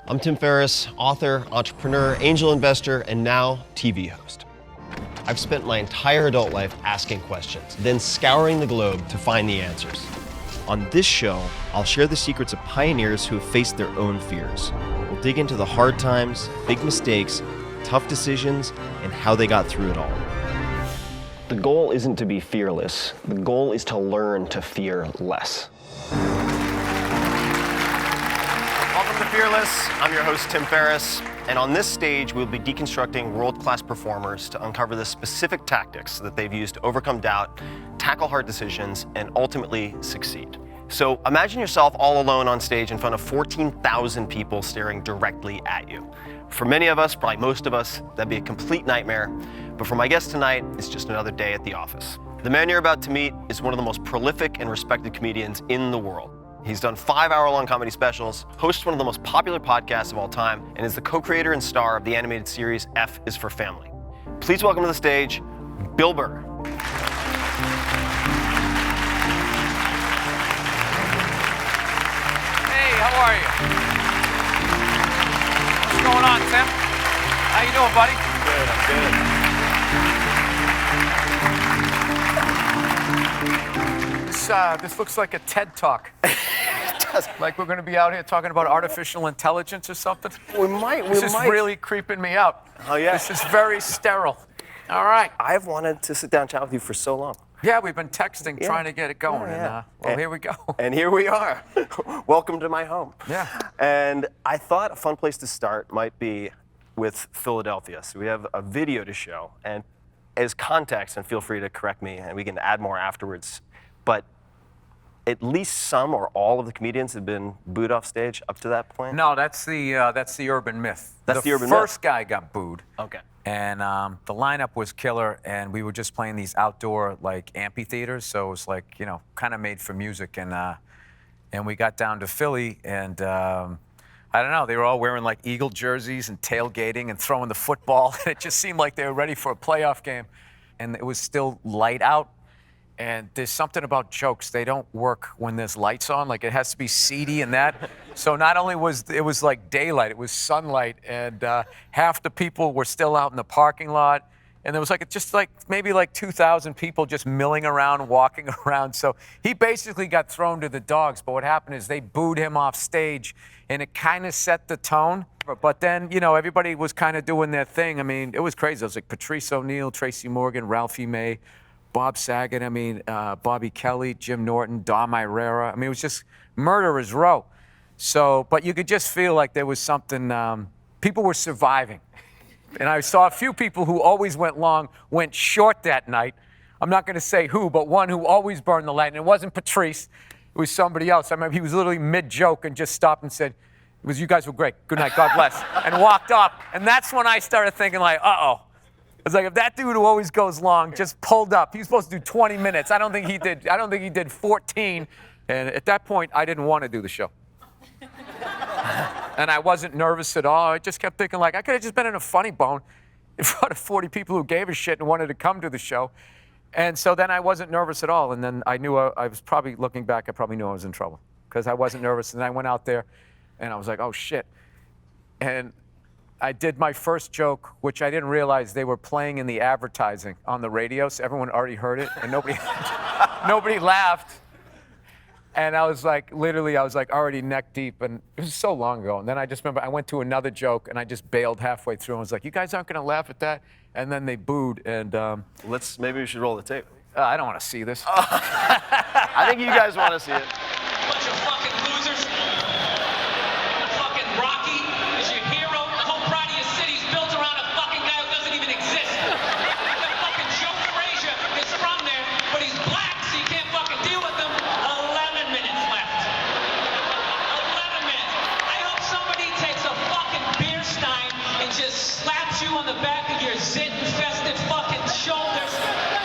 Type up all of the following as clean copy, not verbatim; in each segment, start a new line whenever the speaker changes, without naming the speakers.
I'm Tim Ferriss, author, entrepreneur, angel investor, and now TV host. I've spent my entire adult life asking questions, then scouring the globe to find the answers. On this show, I'll share the secrets of pioneers who have faced their own fears. We'll dig into the hard times, big mistakes, tough decisions, and how they got through it all. The goal isn't to be fearless. The goal is to learn to fear less. Welcome to Fearless. I'm your host, Tim Ferriss. And on this stage, we'll be deconstructing world-class performers to uncover the specific tactics that they've used to overcome doubt, tackle hard decisions, and ultimately succeed. So imagine yourself all alone on stage in front of 14,000 people staring directly at you. For many of us, probably most of us, that'd be a complete nightmare. But for my guest tonight, it's just another day at the office. The man you're about to meet is one of the most prolific and respected comedians in the world. He's done 5-hour-long comedy specials, hosts one of the most popular podcasts of all time, and is the co-creator and star of the animated series F is for Family. Please welcome to the stage, Bill Burr.
Hey, how are you? What's going on, Tim? How you doing, buddy?
Good, I'm good.
This looks like a TED Talk. Like we're going to be out here talking about artificial intelligence or something. This is really creeping me out.
Oh, yeah.
This is very sterile. All right.
I've wanted to sit down and chat with you for so long.
Yeah, we've been texting, trying to get it going.
Oh, yeah.
And here we go.
And here we are. Welcome to my home.
Yeah.
And I thought a fun place to start might be with Philadelphia. So we have a video to show. And as context, and feel free to correct me, and we can add more afterwards, but at least some or all of the comedians have been booed off stage up to that point?
No, that's the urban myth.
That's the urban myth?
The first guy got booed.
Okay.
And the lineup was killer, and we were just playing these outdoor like amphitheaters, so it was like, you know, kind of made for music. And we got down to Philly, and I don't know, they were all wearing like Eagle jerseys and tailgating and throwing the football. It just seemed like they were ready for a playoff game, and it was still light out. And there's something about jokes, they don't work when there's lights on. Like it has to be seedy and that. So not only was it was like daylight, it was sunlight, and half the people were still out in the parking lot. And there was like just like maybe like 2,000 people just milling around, walking around. So he basically got thrown to the dogs. But what happened is they booed him off stage, and it kind of set the tone. But then, you know, everybody was kind of doing their thing. I mean, it was crazy. It was like Patrice O'Neill, Tracy Morgan, Ralphie May, Bob Saget, Bobby Kelly, Jim Norton, Dom Irrera. I mean, it was just murderer's row. So, but you could just feel like there was something, people were surviving. And I saw a few people who always went long, went short that night. I'm not going to say who, but one who always burned the light. And it wasn't Patrice, it was somebody else. I remember he was literally mid-joke and just stopped and said, you guys were great, good night, God bless, and walked off. And that's when I started thinking like, uh-oh. It's like if that dude who always goes long just pulled up, he was supposed to do 20 minutes. I don't think he did 14. And at that point, I didn't want to do the show. And I wasn't nervous at all. I just kept thinking like I could have just been in a funny bone in front of 40 people who gave a shit and wanted to come to the show. And so then I wasn't nervous at all. And then I knew I was probably looking back, I probably knew I was in trouble because I wasn't nervous. And I went out there and I was like, oh shit. And I did my first joke, which I didn't realize they were playing in the advertising on the radio, so everyone already heard it, and nobody laughed. And I was like, literally, I was like already neck deep, and it was so long ago. And then I just remember I went to another joke, and I just bailed halfway through. And I was like, you guys aren't going to laugh at that? And then they booed, and
Maybe we should roll the tape.
I don't want to see this.
I think you guys want to see it.
Bunch of fucking losers. Fucking Rocky is your hero. The whole pride of your city's built around a fucking guy who doesn't even exist. The fucking Joe Frazier is from there, but he's black, so you can't fucking deal with him. 11 minutes left. 11 minutes. I hope somebody takes a fucking beer stein and just slaps you on the back of your zit-infested fucking shoulders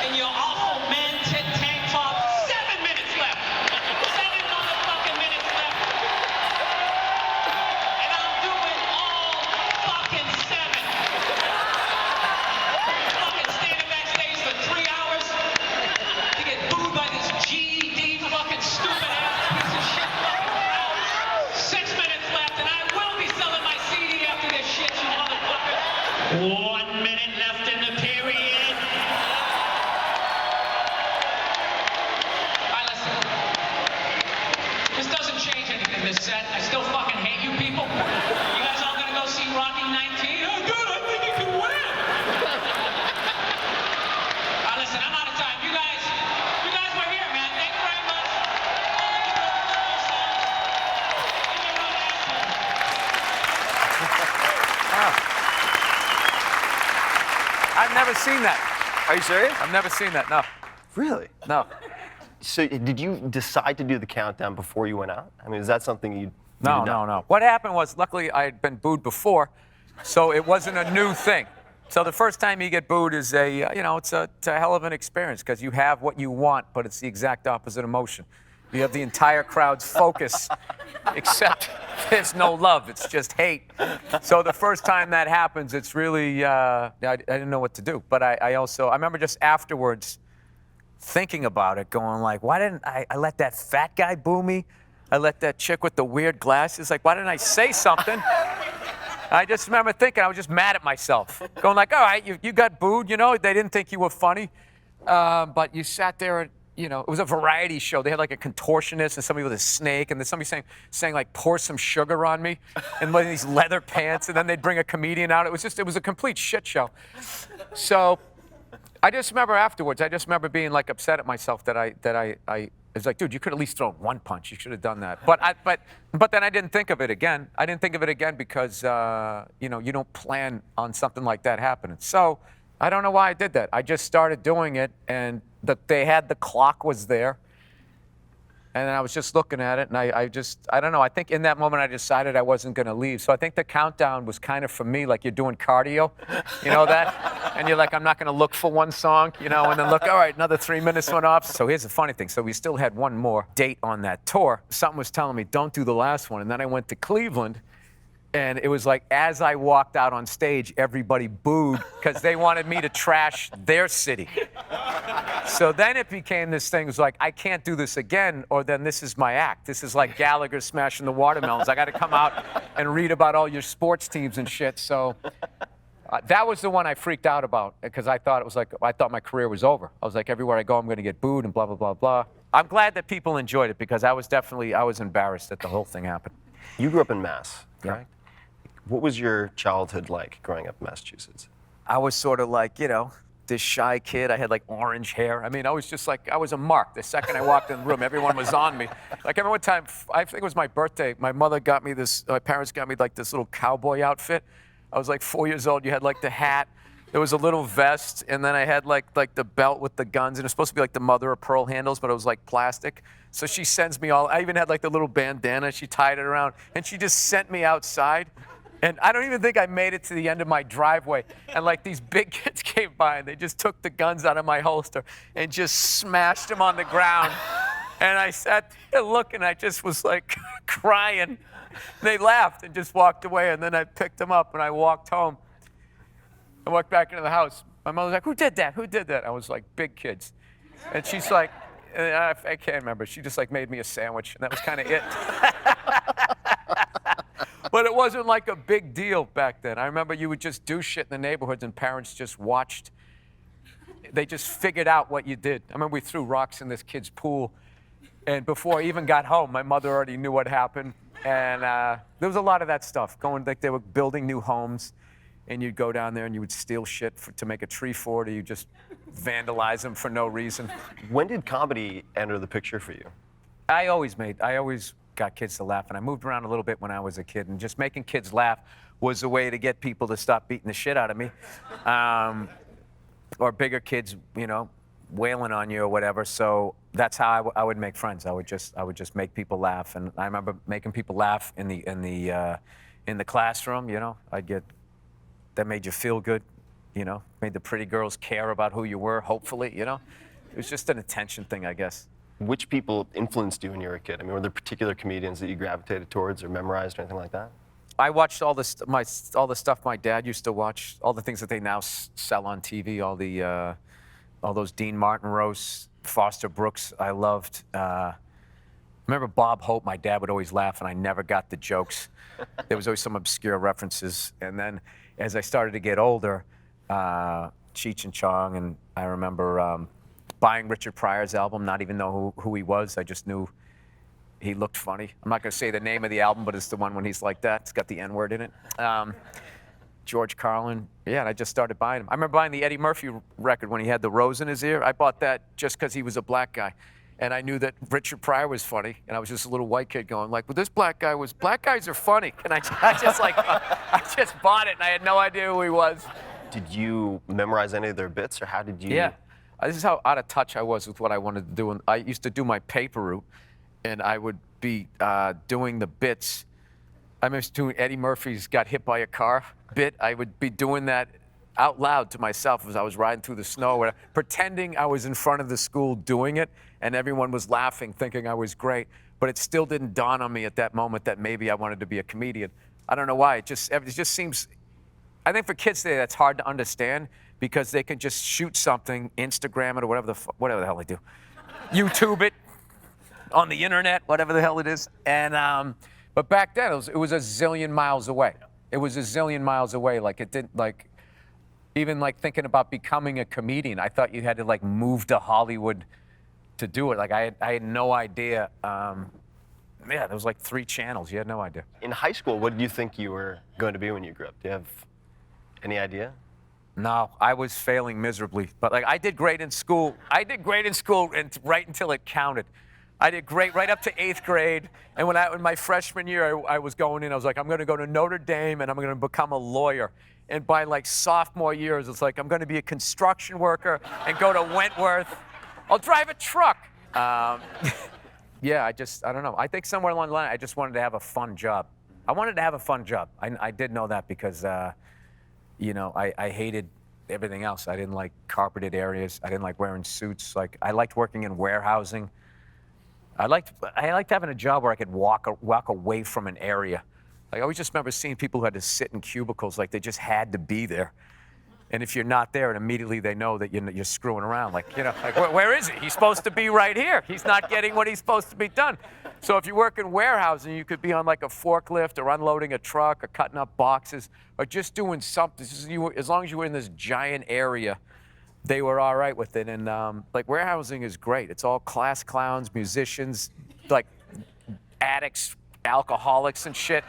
and your awful man-tit tank top. 7 minutes left. 7 motherfucking minutes said, I still fucking hate you people. You guys all gonna go see Rocky 19? Oh, good, I think he can win. Listen, I'm out of time. You guys were here, man. Thank you very much.
I've never seen that.
Are you serious?
I've never seen that, no.
Really?
No.
So did you decide to do the countdown before you went out? I mean, is that something you
No. What happened was, luckily, I had been booed before, so it wasn't a new thing. So the first time you get booed is it's a hell of an experience because you have what you want, but it's the exact opposite emotion. You have the entire crowd's focus, except there's no love. It's just hate. So the first time that happens, it's really, I didn't know what to do. But I remember just afterwards thinking about it, going like, why didn't I let that fat guy boo me? I let that chick with the weird glasses, like, why didn't I say something? I just remember thinking, I was just mad at myself. Going like, all right, you got booed, they didn't think you were funny. But you sat there and, it was a variety show. They had like a contortionist and somebody with a snake, and then somebody saying like, pour some sugar on me, and one of these leather pants, and then they'd bring a comedian out. It was a complete shit show. So I just remember afterwards, being like upset at myself that I was like, dude, you could at least throw one punch. You should have done that. But then I didn't think of it again. I didn't think of it again because, you don't plan on something like that happening. So I don't know why I did that. I just started doing it, and the clock was there. And I was just looking at it, and I don't know. I think in that moment I decided I wasn't going to leave. So I think the countdown was kind of for me, like you're doing cardio, that? And you're like, I'm not going to look for one song, and then look, all right, another 3 minutes went off. So here's the funny thing. So we still had one more date on that tour. Something was telling me, don't do the last one. And then I went to Cleveland, and it was like, as I walked out on stage, everybody booed because they wanted me to trash their city. So then it became this thing, it was like, I can't do this again, or then this is my act. This is like Gallagher smashing the watermelons. I got to come out and read about all your sports teams and shit. So that was the one I freaked out about because I thought my career was over. I was like, everywhere I go, I'm going to get booed and blah, blah, blah, blah. I'm glad that people enjoyed it because I was embarrassed that the whole thing happened.
You grew up in Mass, correct?
Yeah.
What was your childhood like growing up in Massachusetts?
I was sort of like, this shy kid. I had like orange hair. I mean, I was just like, I was a mark. The second I walked in the room, everyone was on me. Like every one time, I think it was my birthday, my parents got me like this little cowboy outfit. I was like 4 years old. You had like the hat. There was a little vest, and then I had like the belt with the guns, and it was supposed to be like the mother of pearl handles, but it was like plastic. So she sends me I even had like the little bandana. She tied it around, and she just sent me outside. And I don't even think I made it to the end of my driveway. And like these big kids came by and they just took the guns out of my holster and just smashed them on the ground. And I sat there looking, I just was like crying. They laughed and just walked away. And then I picked them up and I walked home. I walked back into the house. My mother was like, who did that? Who did that? I was like, big kids. And she's like, I can't remember. She just like made me a sandwich and that was kind of it. But it wasn't like a big deal back then. I remember you would just do shit in the neighborhoods and parents just watched. They just figured out what you did. I remember we threw rocks in this kid's pool. And before I even got home, my mother already knew what happened. And there was a lot of that stuff. Like they were building new homes. And you'd go down there and you would steal shit to make a tree fort, or you just vandalize them for no reason.
When did comedy enter the picture for you?
I always got kids to laugh, and I moved around a little bit when I was a kid, and just making kids laugh was a way to get people to stop beating the shit out of me, or bigger kids, wailing on you or whatever. So that's how I would make friends. I would just make people laugh, and I remember making people laugh in the classroom. That made you feel good, made the pretty girls care about who you were. Hopefully, it was just an attention thing, I guess.
Which people influenced you when you were a kid? I mean, were there particular comedians that you gravitated towards or memorized or anything like that?
I watched all the stuff my dad used to watch, all the things that they now sell on TV, all those Dean Martin roasts, Foster Brooks. I loved. Remember Bob Hope? My dad would always laugh, and I never got the jokes. There was always some obscure references. And then, as I started to get older, Cheech and Chong, and I remember buying Richard Pryor's album, not even know who he was. I just knew he looked funny. I'm not going to say the name of the album, but it's the one when he's like that. It's got the N-word in it. George Carlin. Yeah, and I just started buying them. I remember buying the Eddie Murphy record when he had the rose in his ear. I bought that just because he was a black guy. And I knew that Richard Pryor was funny, and I was just a little white kid going like, well, this black guys are funny. And I just bought it, and I had no idea who he was.
Did you memorize any of their bits, or how did you?
Yeah, this is how out of touch I was with what I wanted to do. And I used to do my paper route, and I would be doing the bits. I remember doing Eddie Murphy's "Got Hit by a Car" bit. I would be doing that out loud to myself as I was riding through the snow, pretending I was in front of the school doing it, and everyone was laughing, thinking I was great. But it still didn't dawn on me at that moment that maybe I wanted to be a comedian. I don't know why. It just seems. I think for kids today, that's hard to understand because they can just shoot something, Instagram it or whatever the hell they do, YouTube it, on the internet, whatever the hell it is. And but back then it was a zillion miles away. It was a zillion miles away. Like it didn't like. Even like thinking about becoming a comedian, I thought you had to like move to Hollywood to do it. Like I had no idea. Yeah, there was like 3 channels. You had no idea.
In high school, what did you think you were going to be when you grew up? Do you have any idea?
No, I was failing miserably. But like I did great in school. And right until it counted. I did great right up to 8th grade. And when my freshman year, I was going in, I was like, I'm going to go to Notre Dame and I'm going to become a lawyer. And by like sophomore years, it's like, I'm going to be a construction worker and go to Wentworth. I'll drive a truck. Yeah, I don't know. I think somewhere along the line, I just wanted to have a fun job. I wanted to have a fun job. I did know that because, you know, I hated everything else. I didn't like carpeted areas. I didn't like wearing suits. Like, I liked working in warehousing. I liked having a job where I could walk away from an area. Like, I always just remember seeing people who had to sit in cubicles like they just had to be there. And if you're not there, and immediately they know that you're screwing around. Like, you know, like, where is he? He's supposed to be right here. He's not getting what he's supposed to be done. So if you work in warehousing, you could be on like a forklift or unloading a truck or cutting up boxes or just doing something. As long as you were in this giant area, they were all right with it. And like warehousing is great. It's all class clowns, musicians, like addicts, alcoholics and shit.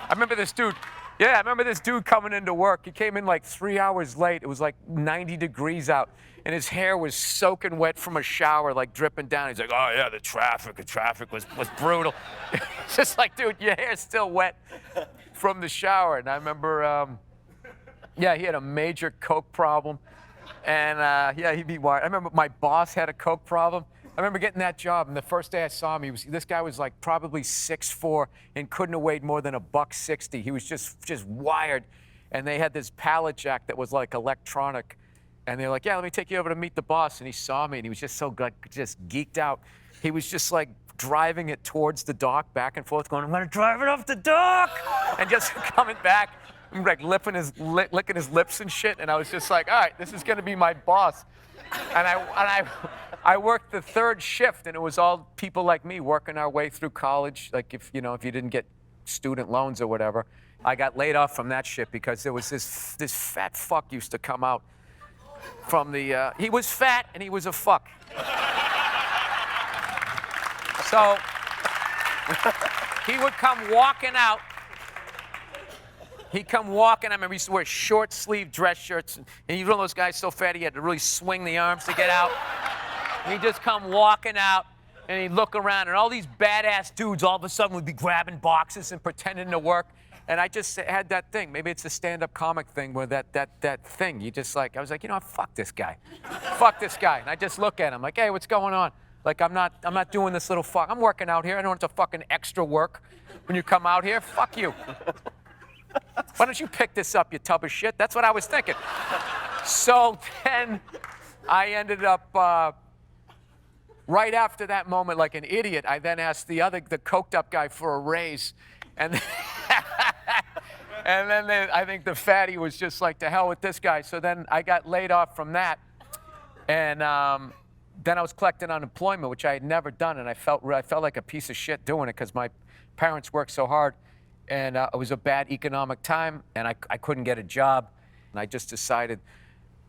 I remember this dude coming into work. He came in like 3 hours late. It was like 90 degrees out, and his hair was soaking wet from a shower, like dripping down. He's like, oh yeah, the traffic was brutal. It's just like, dude, your hair's still wet from the shower. And I remember, yeah, he had a major coke problem. And yeah, he'd be wired. I remember my boss had a coke problem. I remember getting that job, and the first day I saw him, this guy was like probably 6'4" and couldn't have weighed more than $160. He was just wired. And they had this pallet jack that was like electronic. And they were like, yeah, let me take you over to meet the boss. And he saw me, and he was just so just geeked out. He was just like driving it towards the dock, back and forth, going, I'm gonna drive it off the dock! And just coming back, and like licking his lips and shit. And I was just like, all right, this is gonna be my boss. And I worked the 3rd shift, and it was all people like me working our way through college. Like if you didn't get student loans or whatever, I got laid off from that shit because there was this fat fuck used to come out from the. He was fat and he was a fuck. So he would come walking out. He'd come walking. I remember he used to wear short sleeve dress shirts, and he was one of those guys so fat he had to really swing the arms to get out. He'd just come walking out, and he'd look around, and all these badass dudes all of a sudden would be grabbing boxes and pretending to work. And I just had that thing. Maybe it's a stand-up comic thing where that thing. You just like, I was like, you know what, fuck this guy. Fuck this guy. And I just look at him like, hey, what's going on? Like, I'm not doing this little fuck. I'm working out here. I don't want to fucking extra work when you come out here. Fuck you. Why don't you pick this up, you tub of shit? That's what I was thinking. So then I ended up, right after that moment, like an idiot, I then asked the coked up guy for a raise. And and then I think the fatty was just like, to hell with this guy. So then I got laid off from that. And then I was collecting unemployment, which I had never done. And I felt like a piece of shit doing it because my parents worked so hard. And it was a bad economic time, and I couldn't get a job. And I just decided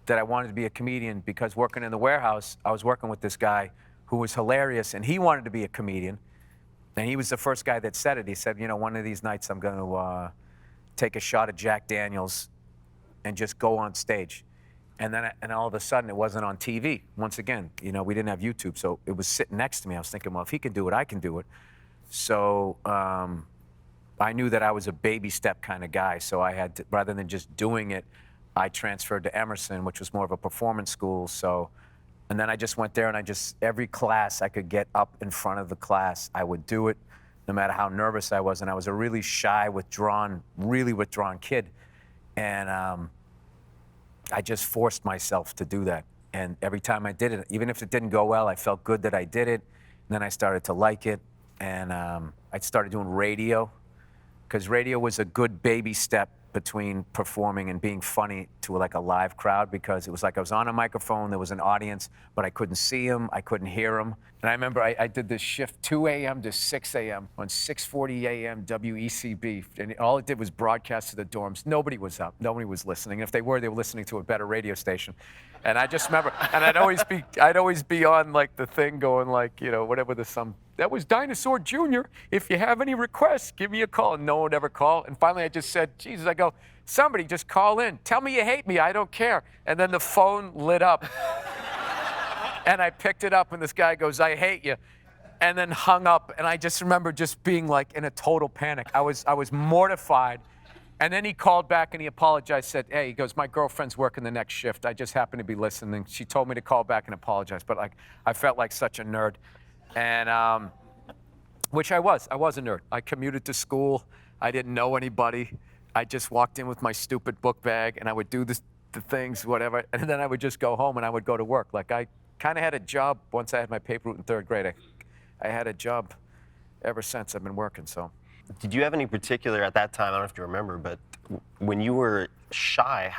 that I wanted to be a comedian because working in the warehouse, I was working with this guy who was hilarious, and he wanted to be a comedian. And he was the first guy that said it. He said, one of these nights I'm going to take a shot of Jack Daniels and just go on stage. And then all of a sudden, it wasn't on TV. Once again, we didn't have YouTube, so it was sitting next to me. I was thinking, well, if he can do it, I can do it. So I knew that I was a baby step kind of guy, so I had to, rather than just doing it, I transferred to Emerson, which was more of a performance school. And then I just went there, and every class I could get up in front of the class, I would do it, no matter how nervous I was. And I was a really shy, really withdrawn kid. And I just forced myself to do that. And every time I did it, even if it didn't go well, I felt good that I did it. And then I started to like it. And I started doing radio, because radio was a good baby step between performing and being funny to like a live crowd, because it was like I was on a microphone, there was an audience, but I couldn't see them, I couldn't hear them. And I remember I did this shift 2 a.m. to 6 a.m. on 6:40 a.m. WECB, and all it did was broadcast to the dorms. Nobody was up, nobody was listening. If they were listening to a better radio station. And I just remember, and I'd always be on like the thing going like, whatever that was Dinosaur Jr. If you have any requests, give me a call. And no one would ever call. And finally I just said, Jesus, I go, somebody just call in. Tell me you hate me, I don't care. And then the phone lit up. And I picked it up, and this guy goes, I hate you. And then hung up. And I just remember just being like in a total panic. I was mortified. And then he called back and he apologized, said, hey, he goes, my girlfriend's working the next shift. I just happened to be listening. She told me to call back and apologize. But like, I felt like such a nerd. And, which I was a nerd. I commuted to school. I didn't know anybody. I just walked in with my stupid book bag, and I would do the things, whatever. And then I would just go home and I would go to work. Like, I kind of had a job once I had my paper route in 3rd grade. I had a job ever since. I've been working, so.
Did you have any particular, at that time, I don't know if you remember, but when you were shy,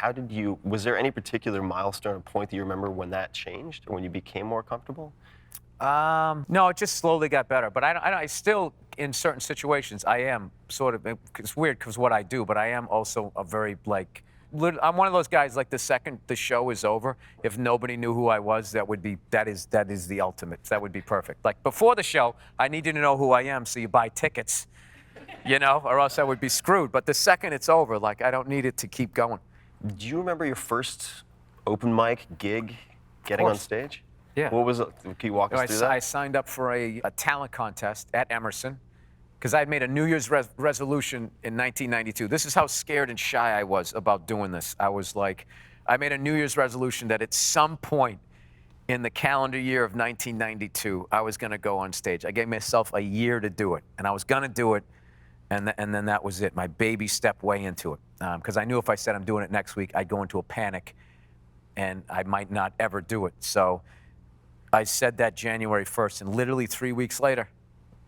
was there any particular milestone or point that you remember when that changed, or when you became more comfortable?
No, it just slowly got better. But I still, in certain situations, I am sort of, it's weird because what I do, but I am also a very, like, I'm one of those guys, like, the second the show is over, if nobody knew who I was, that is the ultimate. That would be perfect. Like, before the show, I need you to know who I am, so you buy tickets, or else I would be screwed. But the second it's over, like, I don't need it to keep going.
Do you remember your first open mic gig getting on stage?
Yeah.
What was it? Can you walk us through that?
I signed up for a talent contest at Emerson, because I had made a New Year's resolution in 1992. This is how scared and shy I was about doing this. I was like, I made a New Year's resolution that at some point in the calendar year of 1992, I was going to go on stage. I gave myself a year to do it, and I was going to do it, and then that was it, my baby step way into it. Because I knew if I said I'm doing it next week, I'd go into a panic, and I might not ever do it. So I said that January 1st, and literally 3 weeks later,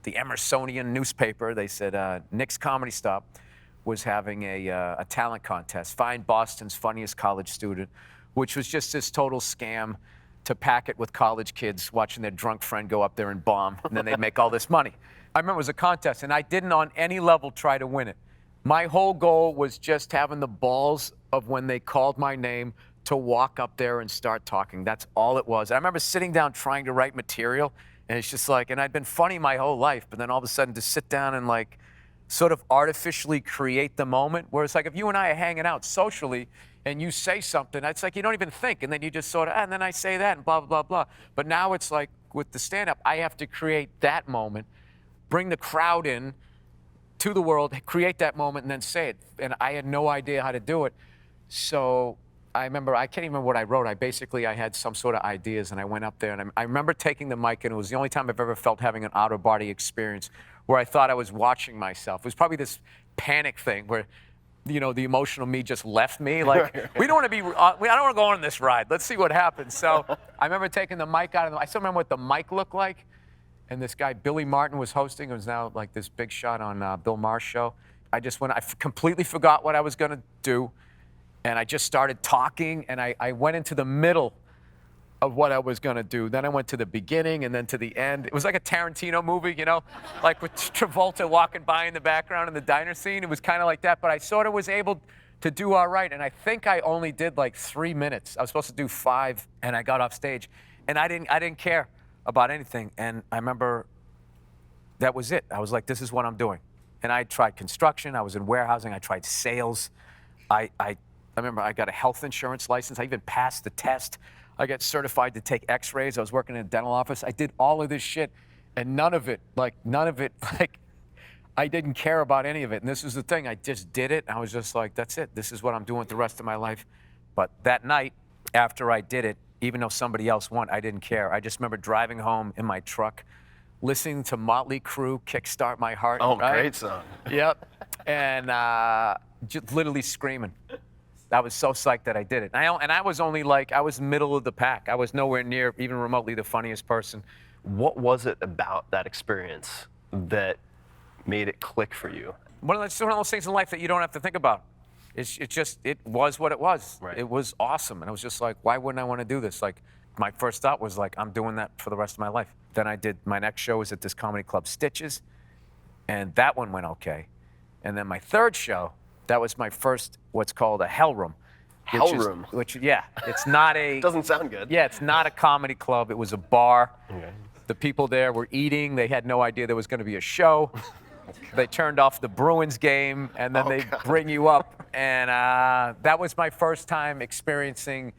the Emersonian newspaper, they said Nick's Comedy Stop was having a talent contest. Find Boston's funniest college student, which was just this total scam to pack it with college kids watching their drunk friend go up there and bomb, and then they'd make all this money. I remember it was a contest, and I didn't on any level try to win it. My whole goal was just having the balls of when they called my name to walk up there and start talking. That's all it was. I remember sitting down trying to write material, and it's just like, and I'd been funny my whole life, but then all of a sudden to sit down and like sort of artificially create the moment, where it's like if you and I are hanging out socially and you say something, it's like you don't even think, and then you just sort of, and then I say that and blah, blah, blah. But now it's like with the stand-up, I have to create that moment, bring the crowd in to the world, create that moment, and then say it. And I had no idea how to do it. So I remember, I can't even remember what I wrote. I had some sort of ideas, and I went up there, and I remember taking the mic, and it was the only time I've ever felt having an out-of-body experience where I thought I was watching myself. It was probably this panic thing where, the emotional me just left me. Like, we don't want to be, I don't want to go on this ride. Let's see what happens. So I remember taking the mic out, and I still remember what the mic looked like. And this guy, Billy Martin, was hosting. It was now like this big shot on Bill Maher's show. I completely forgot what I was going to do. And I just started talking, and I went into the middle of what I was going to do. Then I went to the beginning and then to the end. It was like a Tarantino movie, like with Travolta walking by in the background in the diner scene. It was kind of like that, but I sort of was able to do all right. And I think I only did like 3 minutes. I was supposed to do 5, and I got off stage. And I didn't care about anything. And I remember that was it. I was like, this is what I'm doing. And I tried construction. I was in warehousing. I tried sales. I remember I got a health insurance license. I even passed the test. I got certified to take x-rays. I was working in a dental office. I did all of this shit, and none of it, I didn't care about any of it. And this is the thing. I just did it. And I was just like, that's it. This is what I'm doing the rest of my life. But that night, after I did it, even though somebody else won, I didn't care. I just remember driving home in my truck, listening to Motley Crue, Kickstart My Heart.
Oh,
right?
great song.
Yep. And just literally screaming. I was so psyched that I did it. And I was only I was middle of the pack. I was nowhere near even remotely the funniest person.
What was it about that experience that made it click for you?
One of those things in life that you don't have to think about. It was what it was.
Right.
It was awesome. And I was just like, why wouldn't I want to do this? Like, my first thought was like, I'm doing that for the rest of my life. Then I did, my next show was at this comedy club, Stitches, and that one went okay. And then my third show, that was my first, what's called a hell room.
Room?
Yeah, it's not a...
Doesn't sound good.
Yeah, it's not a comedy club. It was a bar.
Okay.
The people there were eating. They had no idea there was going to be a show. They turned off the Bruins game, and then they bring you up. And that was my first time experiencing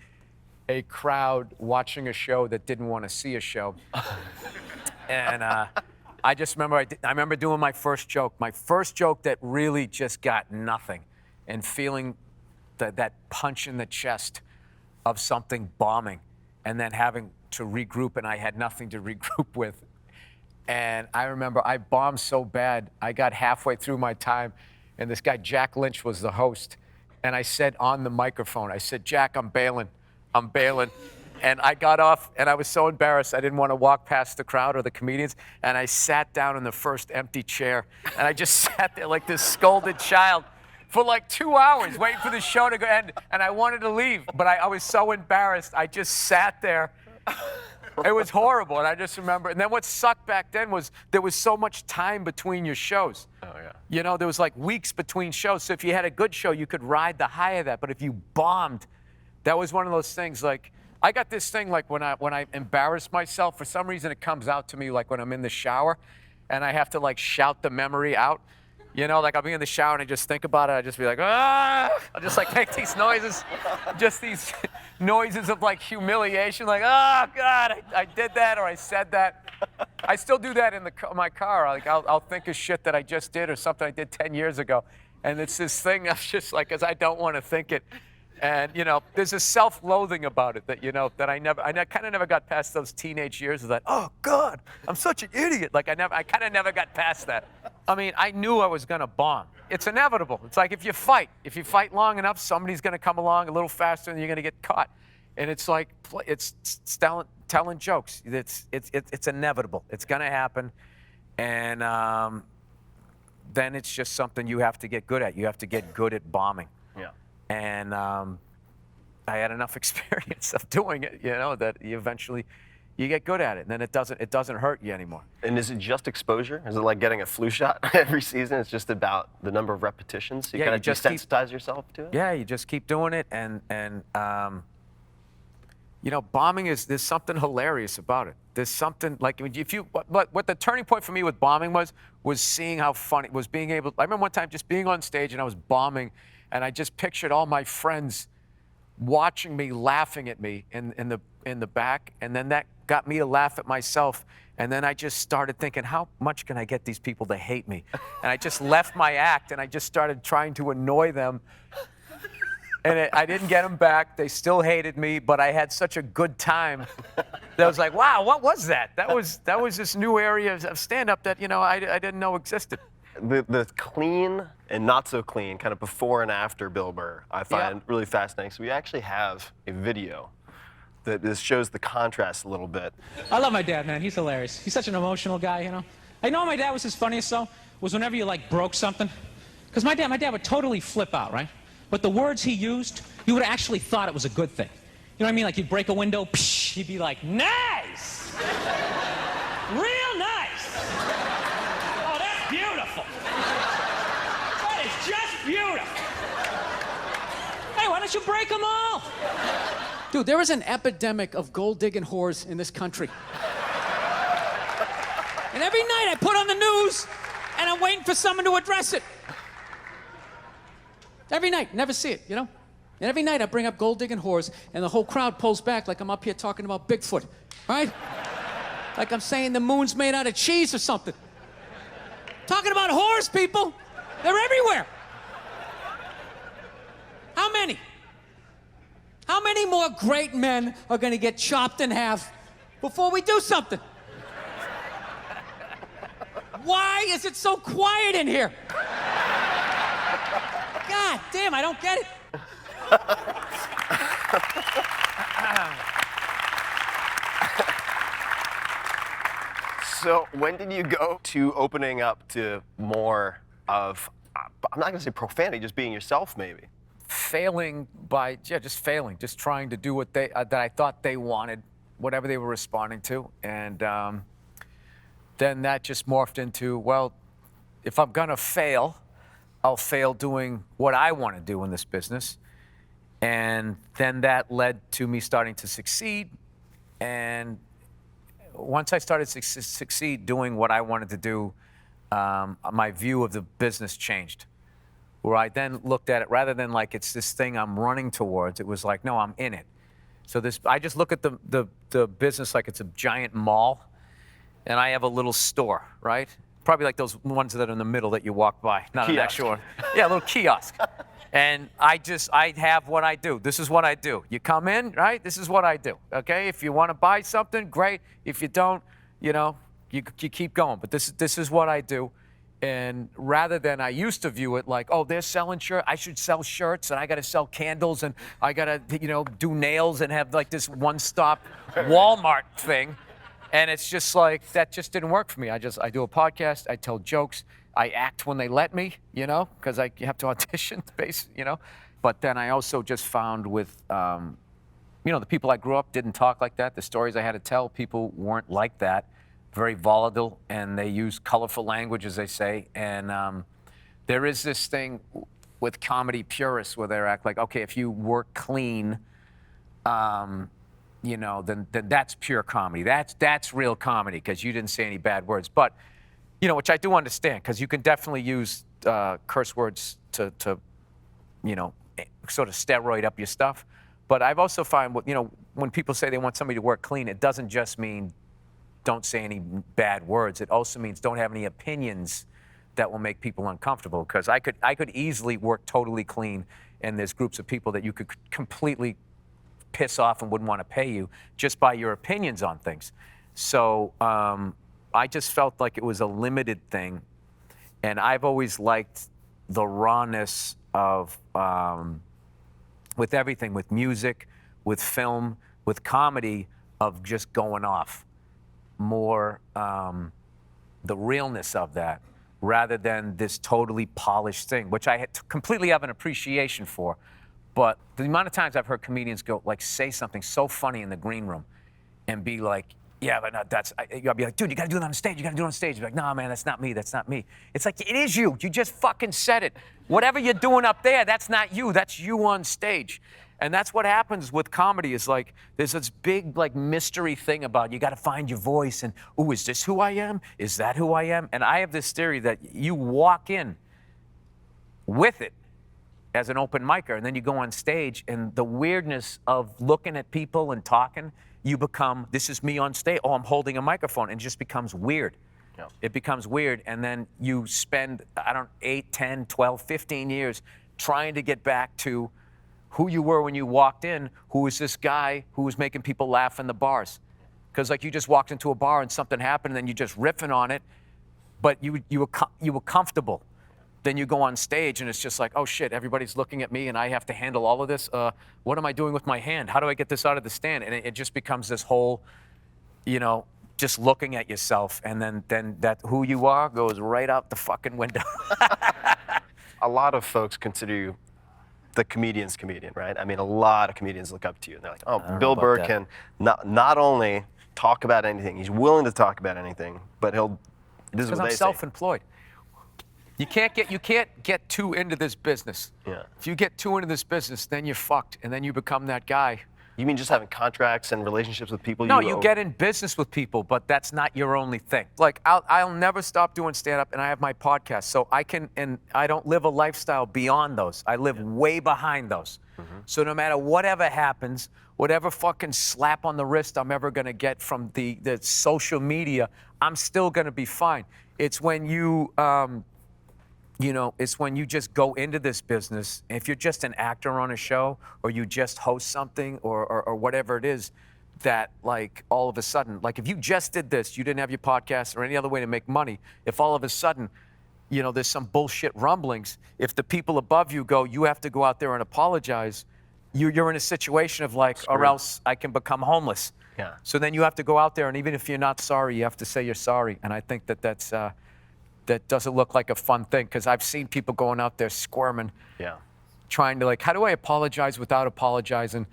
a crowd watching a show that didn't want to see a show. And I just remember, I remember doing my first joke that really just got nothing, and feeling that punch in the chest of something bombing, and then having to regroup, and I had nothing to regroup with. And I remember I bombed so bad, I got halfway through my time, and this guy, Jack Lynch, was the host. And I said on the microphone, I said, Jack, I'm bailing. And I got off, and I was so embarrassed, I didn't want to walk past the crowd or the comedians, and I sat down in the first empty chair, and I just sat there like this scolded child for like 2 hours, waiting for the show to go end, and I wanted to leave, but I was so embarrassed, I just sat there. It was horrible, and I just remember. And then what sucked back then was there was so much time between your shows.
Oh, yeah.
You know, there was like weeks between shows. So if you had a good show, you could ride the high of that. But if you bombed, that was one of those things. Like, I got this thing, like when I embarrass myself, for some reason it comes out to me like when I'm in the shower, and I have to like shout the memory out. You know, like I'll be in the shower and I just think about it. I just be like, ah! I'll just like make these noises, just these noises of like humiliation, like, oh God, I did that or I said that. I still do that in my car. Like I'll think of shit that I just did or something I did 10 years ago, and it's this thing of just like, because I don't want to think it. And you know, there's a self-loathing about it that that I kind of never got past those teenage years of that. Oh God, I'm such an idiot. Like I kind of never got past that. I mean, I knew I was gonna bomb. It's inevitable. It's like if you fight long enough, somebody's gonna come along a little faster, and you're gonna get caught. And it's like it's telling jokes. It's inevitable. It's gonna happen, and then it's just something you have to get good at. You have to get good at bombing.
Yeah.
And I had enough experience of doing it, that you get good at it, and then it doesn't hurt you anymore.
And is it just exposure? Is it like getting a flu shot every season? It's just about the number of repetitions? So you kind of desensitize yourself to it?
Yeah, you just keep doing it, and bombing there's something hilarious about it. There's something like what the turning point for me with bombing was seeing how funny it was, being able. I remember one time just being on stage and I was bombing. And I just pictured all my friends watching me, laughing at me in the back, and then that got me to laugh at myself. And then I just started thinking, how much can I get these people to hate me? And I just left my act, and I just started trying to annoy them. And I didn't get them back. They still hated me, but I had such a good time that I was like, wow, what was that? That was this new area of stand-up that I didn't know existed.
The clean and not so clean, kind of before and after Bill Burr, I find really fascinating. So we actually have a video that shows the contrast a little bit.
I love my dad, man. He's hilarious. He's such an emotional guy, I know my dad was his funniest, though, was whenever you, broke something. Because my dad would totally flip out, right? But the words he used, you would have actually thought it was a good thing. You know what I mean? Like, you'd break a window, psh, he'd be like, nice! Real nice! Oh, that's beautiful! That is just beautiful! Hey, why don't you break them all?
Dude, there is an epidemic of gold-digging whores in this country.
And every night I put on the news, and I'm waiting for someone to address it. Every night, never see it, you know? And every night I bring up gold digging whores, and the whole crowd pulls back like I'm up here talking about Bigfoot, right? Like I'm saying the moon's made out of cheese or something. Talking about whores, people. They're everywhere. How many? How many more great men are gonna get chopped in half before we do something? Why is it so quiet in here? God damn, I don't get it.
So when did you go to opening up to more of, I'm not gonna say profanity, just being yourself maybe?
Failing by, just failing, just trying to do what they, that I thought they wanted, whatever they were responding to. And then that just morphed into, well, if I'm gonna fail, I'll fail doing what I want to do in this business. And then that led to me starting to succeed. And once I started to succeed doing what I wanted to do, my view of the business changed. Where I then looked at it, rather than like it's this thing I'm running towards, it was like, no, I'm in it. So I just look at the business like it's a giant mall, and I have a little store, right? Probably like those ones that are in the middle that you walk by, not
Kiosk.
an actual one. Yeah, a little kiosk. And I have what I do. This is what I do. You come in, right? This is what I do, okay? If you want to buy something, great. If you don't, you know, you keep going. But this is what I do. And rather than, I used to view it like, oh, they're selling shirts, I should sell shirts, and I got to sell candles, and I got to, you know, do nails and have like this one-stop Walmart thing. And it's just like, that just didn't work for me. I do a podcast, I tell jokes, I act when they let me, you know, because you have to audition, you know. But then I also just found with, you know, the people I grew up didn't talk like that. The stories I had to tell, people weren't like that. Very volatile, and they use colorful language, as they say. And there is this thing with comedy purists where they act like, okay, if you work clean, you know, then that's pure comedy. That's real comedy because you didn't say any bad words. But, you know, which I do understand, because you can definitely use curse words to, you know, sort of steroid up your stuff. But I've also found, you know, when people say they want somebody to work clean, it doesn't just mean don't say any bad words. It also means don't have any opinions that will make people uncomfortable. Because I could easily work totally clean, and there's groups of people that you could completely piss off and wouldn't want to pay you just by your opinions on things. So I just felt like it was a limited thing, and I've always liked the rawness of, with everything, with music, with film, with comedy, of just going off. More the realness of that, rather than this totally polished thing, which I completely have an appreciation for. But the amount of times I've heard comedians go, like, say something so funny in the green room and be like, yeah, but no, I'll be like, dude, you gotta do it on stage, you gotta do it on stage. You'd be like, no, man, that's not me, that's not me. It's like, it is you just fucking said it. Whatever you're doing up there, that's not you, that's you on stage. And that's what happens with comedy, is like, there's this big, like, mystery thing about you gotta find your voice, and, ooh, is this who I am? Is that who I am? And I have this theory that you walk in with it as an open micer, and then you go on stage, and the weirdness of looking at people and talking, you become, this is me on stage, oh, I'm holding a microphone, and it just becomes weird. Yeah. It becomes weird, and then you spend, 8, 10, 12, 15 years trying to get back to who you were when you walked in, who was this guy who was making people laugh in the bars. Because, like, you just walked into a bar and something happened, and then you just riffing on it, but you were comfortable. Then you go on stage, and it's just like, oh shit, everybody's looking at me, and I have to handle all of this. What am I doing with my hand? How do I get this out of the stand? And it just becomes this whole, you know, just looking at yourself, and then that who you are goes right out the fucking window.
A lot of folks consider you the comedian's comedian, right? I mean, a lot of comedians look up to you, and they're like, oh, Bill Burr can not only talk about anything, he's willing to talk about anything, but this is what they say.
Because I'm self-employed. You can't get too into this business.
Yeah.
If you get too into this business, then you're fucked, and then you become that guy
You mean just having contracts and relationships with people?
No, you get in business with people, but that's not your only thing. Like, I'll never stop doing stand-up, and I have my podcast, so I don't live a lifestyle beyond those. I live way behind those. So no matter whatever happens, whatever fucking slap on the wrist I'm ever gonna get from the social media, I'm still gonna be fine. It's when you, it's when you just go into this business, and if you're just an actor on a show, or you just host something, or whatever it is, that like all of a sudden, like if you just did this, you didn't have your podcast or any other way to make money, if all of a sudden, there's some bullshit rumblings, if the people above you go, you have to go out there and apologize, you're in a situation of like, or else I can become homeless.
Yeah.
So then you have to go out there, and even if you're not sorry, you have to say you're sorry. And I think that doesn't look like a fun thing, because I've seen people going out there squirming, trying to like, how do I apologize without apologizing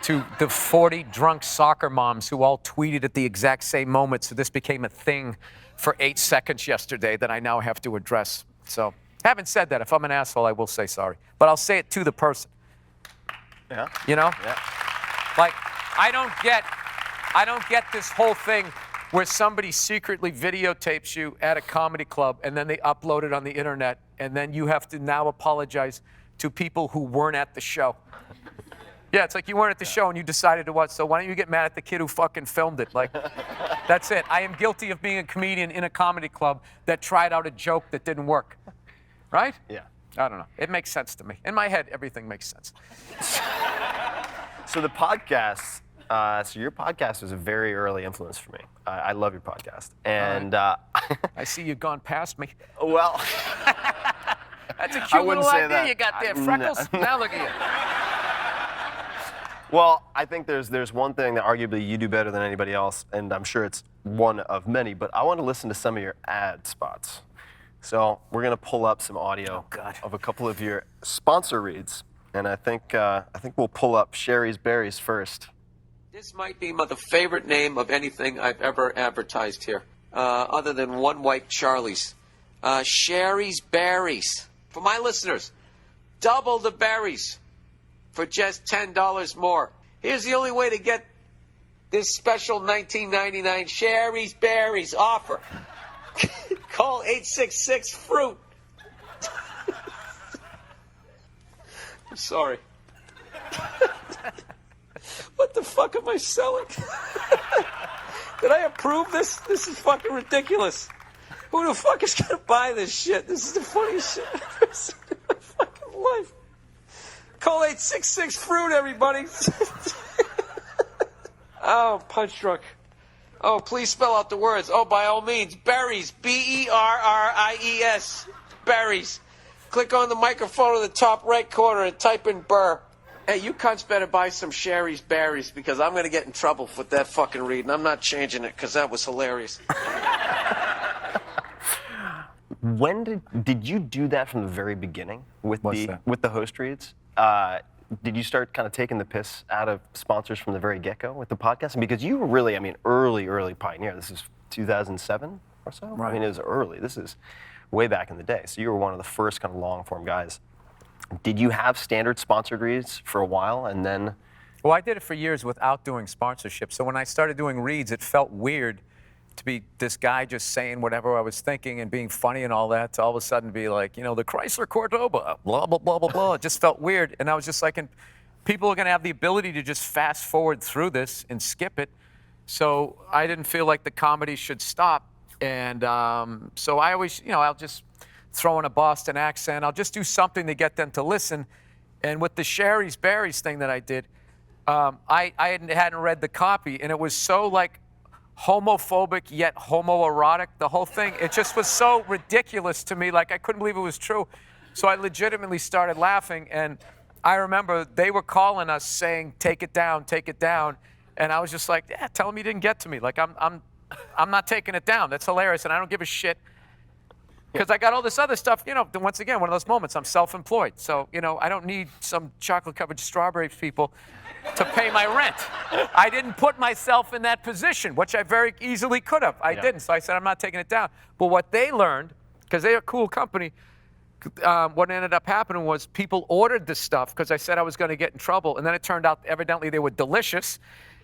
to the 40 drunk soccer moms who all tweeted at the exact same moment, so this became a thing for 8 seconds yesterday that I now have to address. So, having said that, if I'm an asshole, I will say sorry. But I'll say it to the person.
Yeah.
Yeah. Like, I don't get this whole thing where somebody secretly videotapes you at a comedy club and then they upload it on the internet, and then you have to now apologize to people who weren't at the show. Yeah, it's like you weren't at the show and you decided to watch, so why don't you get mad at the kid who fucking filmed it? Like, that's it. I am guilty of being a comedian in a comedy club that tried out a joke that didn't work. Right?
Yeah.
I don't know. It makes sense to me. In my head, everything makes sense.
So the podcast, so your podcast was a very early influence for me. I love your podcast. And
I see you've gone past me.
well,
That's a cute little
say
idea
that.
you got there, Freckles. Now look at you.
well, I think there's one thing that arguably you do better than anybody else, and I'm sure it's one of many, but I want to listen to some of your ad spots. So we're going to pull up some audio of a couple of your sponsor reads, and I think we'll pull up Sherry's Berries first.
This might be the favorite name of anything I've ever advertised here, other than One White Charlie's. Sherry's Berries. For my listeners, double the berries for just $10 more. Here's the only way to get this special $19.99 Sherry's Berries offer. Call 866-FRUIT. I'm sorry. What the fuck am I selling? Did I approve this? This is fucking ridiculous. Who the fuck is gonna buy this shit? This is the funniest shit I've ever seen in my fucking life. Call 866-FRUIT, everybody. Oh, punch drunk. Oh, please spell out the words. Oh, by all means, berries. B-E-R-R-I-E-S. Berries. Click on the microphone in the top right corner and type in Burr. Hey, you cunts better buy some Sherry's Berries, because I'm going to get in trouble with that fucking read, and I'm not changing it because that was hilarious.
When did you do that from the very beginning with the host reads? Did you start kind of taking the piss out of sponsors from the very get-go with the podcast? Because you were really, early pioneer. This is 2007 or so?
Right.
I mean, it was early. This is way back in the day. So you were one of the first kind of long-form guys. Did you have standard sponsored reads for a while, and then?
Well, I did it for years without doing sponsorship. So when I started doing reads, it felt weird to be this guy just saying whatever I was thinking and being funny and all that, to all of a sudden be like, the Chrysler Cordoba, blah, blah, blah, blah, blah. It just felt weird. And I was just like, and people are going to have the ability to just fast forward through this and skip it. So I didn't feel like the comedy should stop. And so I always, I'll just throw in a Boston accent. I'll just do something to get them to listen. And with the Sherry's Berries thing that I did, I hadn't read the copy, and it was so like homophobic yet homoerotic, the whole thing. It just was so ridiculous to me. Like, I couldn't believe it was true. So I legitimately started laughing, and I remember they were calling us saying, take it down. And I was just like, yeah, tell them you didn't get to me. Like, I'm not taking it down. That's hilarious, and I don't give a shit. Because I got all this other stuff, once again, one of those moments, I'm self-employed. So, I don't need some chocolate-covered strawberry people to pay my rent. I didn't put myself in that position, which I very easily could have. I didn't, so I said, I'm not taking it down. But what they learned, because they're a cool company, what ended up happening was people ordered this stuff because I said I was going to get in trouble, and then it turned out evidently they were delicious,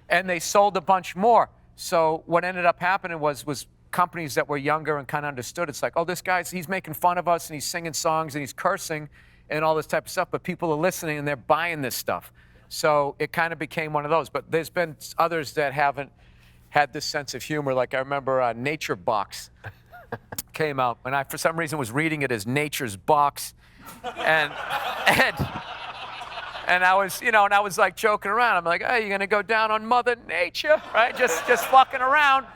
and they sold a bunch more. So what ended up happening was companies that were younger and kind of understood. It's like, oh, this guy's, he's making fun of us, and he's singing songs, and he's cursing, and all this type of stuff, but people are listening, and they're buying this stuff. So it kind of became one of those. But there's been others that haven't had this sense of humor. Like I remember Nature Box came out, and I, for some reason, was reading it as Nature's Box, and I was, and I was like joking around. I'm like, hey, you're gonna go down on Mother Nature, right? Just fucking around.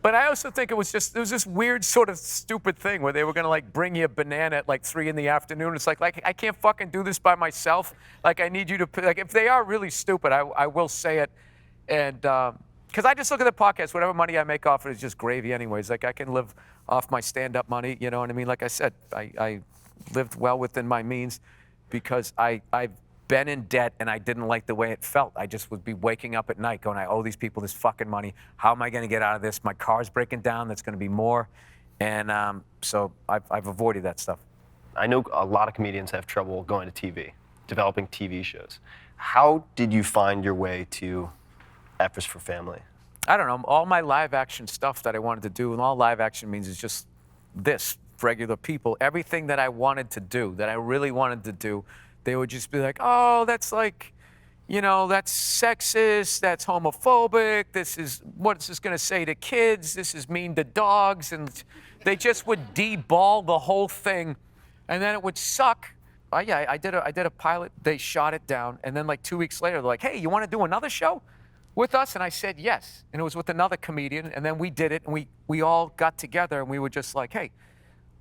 But I also think it was this weird sort of stupid thing where they were gonna like bring you a banana at like 3 in the afternoon. It's like I can't fucking do this by myself. Like I need you to, like if they are really stupid, I will say it, and. Because I just look at the podcast, whatever money I make off it is just gravy anyways. Like I can live off my stand-up money, you know what I mean? Like I said, I lived well within my means because I've been in debt and I didn't like the way it felt. I just would be waking up at night going, I owe these people this fucking money. How am I gonna get out of this? My car's breaking down, that's gonna be more. And so I've avoided that stuff.
I know a lot of comedians have trouble going to TV, developing TV shows. How did you find your way to F is for Family?
I don't know, all my live action stuff that I wanted to do, and all live action means is just this, regular people. Everything that I wanted to do, that I really wanted to do, they would just be like, oh, that's like, that's sexist, that's homophobic, this is, what is this gonna say to kids, this is mean to dogs, and they just would de-ball the whole thing, and then it would suck. Yeah, I did a pilot, they shot it down, and then like 2 weeks later, they're like, hey, you wanna do another show with us? And I said yes, and it was with another comedian, and then we did it, and we all got together, and we were just like, hey,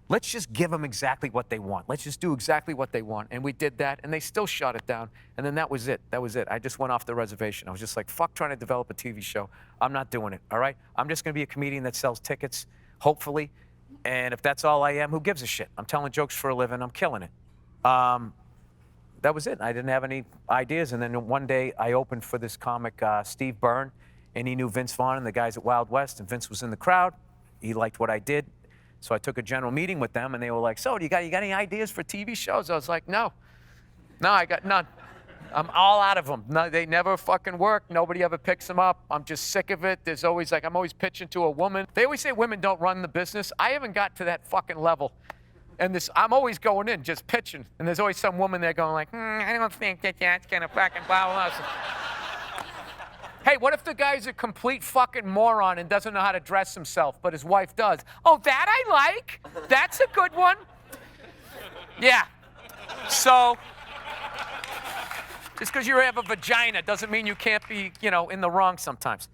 let's just give them exactly what they want. Let's just do exactly what they want, and we did that, and they still shut it down, and then that was it. That was it. I just went off the reservation. I was just like, fuck trying to develop a TV show. I'm not doing it, all right? I'm just gonna be a comedian that sells tickets, hopefully, and if that's all I am, who gives a shit? I'm telling jokes for a living, I'm killing it. That was it. I didn't have any ideas. And then one day I opened for this comic, Steve Byrne, and he knew Vince Vaughn and the guys at Wild West, and Vince was in the crowd. He liked what I did. So I took a general meeting with them, and they were like, so you got any ideas for TV shows? I was like, no, I got none. I'm all out of them. No, they never fucking work. Nobody ever picks them up. I'm just sick of it. There's always like, I'm always pitching to a woman. They always say women don't run the business. I haven't got to that fucking level. And I'm always going in, just pitching. And there's always some woman there going like, I don't think that's gonna fucking blah, blah, blah. Hey, what if the guy's a complete fucking moron and doesn't know how to dress himself, but his wife does? Oh, that I like. That's a good one. Yeah. So, just because you have a vagina doesn't mean you can't be, in the wrong sometimes.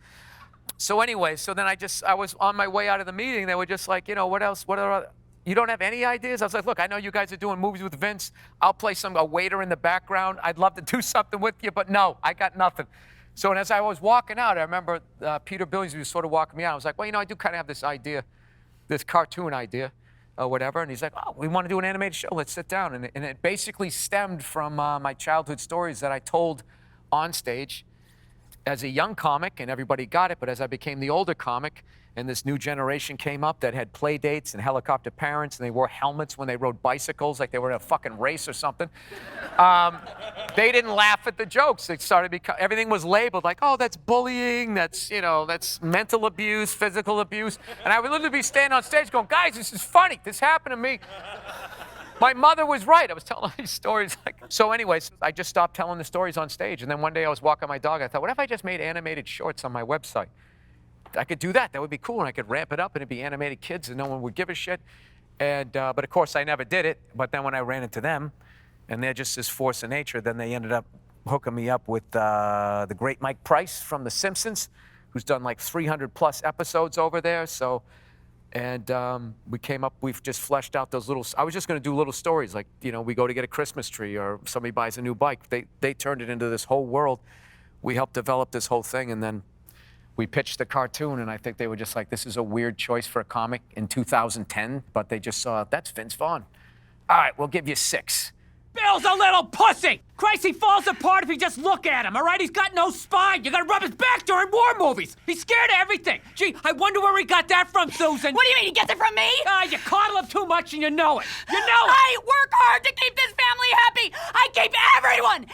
So anyway, so then I was on my way out of the meeting. They were just like, what else? What are you don't have any ideas? I was like, look, I know you guys are doing movies with Vince. I'll play a waiter in the background. I'd love to do something with you, but no, I got nothing. So as I was walking out, I remember Peter Billings was sort of walking me out. I was like, well, I do kind of have this idea, this cartoon idea or whatever. And he's like, oh, we want to do an animated show. Let's sit down. And it basically stemmed from my childhood stories that I told on stage as a young comic, and everybody got it. But as I became the older comic, and this new generation came up that had play dates and helicopter parents, and they wore helmets when they rode bicycles like they were in a fucking race or something. They didn't laugh at the jokes. They started everything was labeled like, oh, that's bullying, that's mental abuse, physical abuse. And I would literally be standing on stage going, guys, this is funny. This happened to me. My mother was right. I was telling these stories. So anyways, I just stopped telling the stories on stage. And then one day I was walking my dog. I thought, what if I just made animated shorts on my website? I could do that. That would be cool, and I could ramp it up, and it'd be animated kids, and no one would give a shit. And but of course, I never did it. But then when I ran into them, and they're just this force of nature, then they ended up hooking me up with the great Mike Price from The Simpsons, who's done like 300+ episodes over there. So, and we've just fleshed out those little. I was just going to do little stories, like we go to get a Christmas tree, or somebody buys a new bike. They turned it into this whole world. We helped develop this whole thing, and then we pitched the cartoon, and I think they were just like, this is a weird choice for a comic in 2010, but they just saw, that's Vince Vaughn. All right, we'll give you 6.
Bill's a little pussy! Christ, he falls apart if you just look at him, all right? He's got no spine. You gotta rub his back during war movies. He's scared of everything. Gee, I wonder where he got that from, Susan.
What do you mean, he gets it from me?
You coddle him too much and you know it. You know it.
I work hard to keep this family happy. I keep everyone